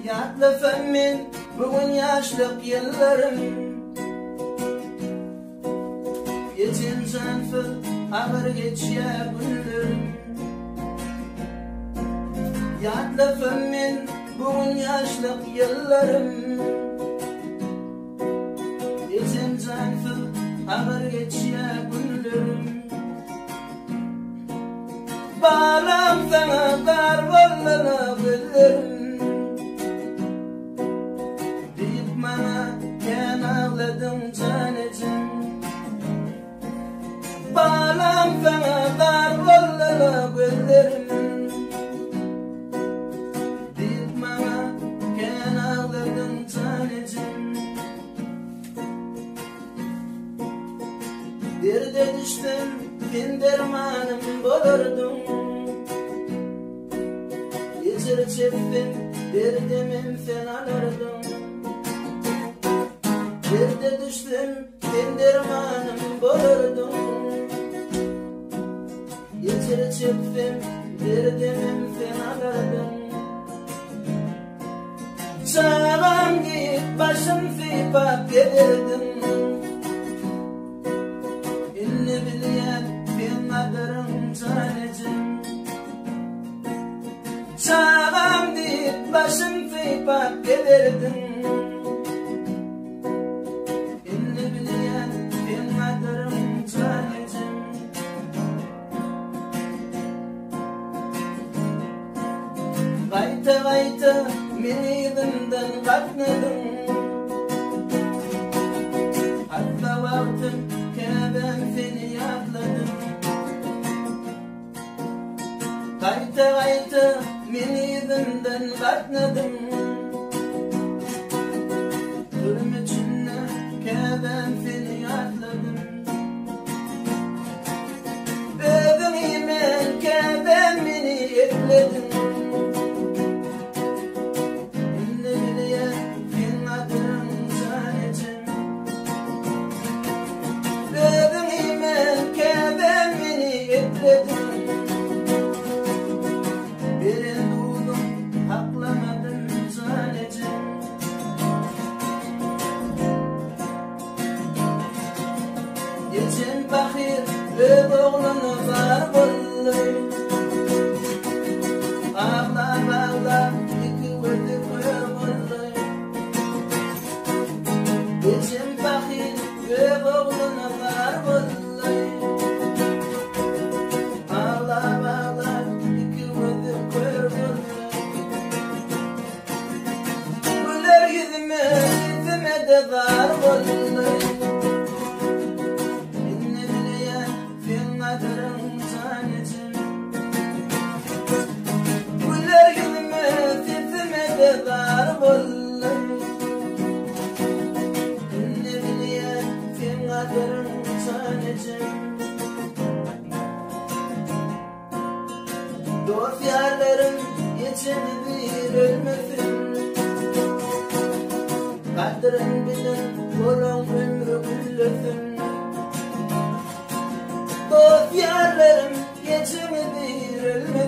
Yatlıfım men bugün yaşlık yıllarım. Geçen sanfı ağır geçiye günlerim. Yatlıfım men bugün yaşlık yıllarım. Geçen sanfı ağır geçiye günlerim. Bağlam sana dar bollana güllerim. Bağlam sana dar bollana güllerim. Deyip bana ken ağladın tanecim. Derde düştüm ben dermanım bolurdum. Geçir çektim derdimim fenalardım. Derde düştüm ben dermanım bolurdum. Geçir çektim derdimim fenalardım. Çağam giyip başım fipap gelirdim. İnni bileyen ben kadarım tanecim. Çağam giyip başım fipap gelirdim. Gayta gayta meni yedimden katnadım. Hatta vaktim ben seni yadladım. Gayta gayta meni yedimden katnadım. Hürmetçinle ben seni yadladım. Ödüm imen ben beni ekledim. Birin duydum haklamadım zanecim. Geçen bakir öz oğlunu var bollay. Ağlar ağlar iki gözü koyar bollay. Geçen bakir öz oğlunu var bollay. Var bollay. İnni bileyen sen kadarım tanecim. Güler yüzüme sesime de var bollay. İnni bileyen sen kadarım tanecim. Dost yarlarım geçeni bir ölmesin. Kadrin bilin olan ömrü güllesin. Dost yarlarım geçeni bir ölmesin.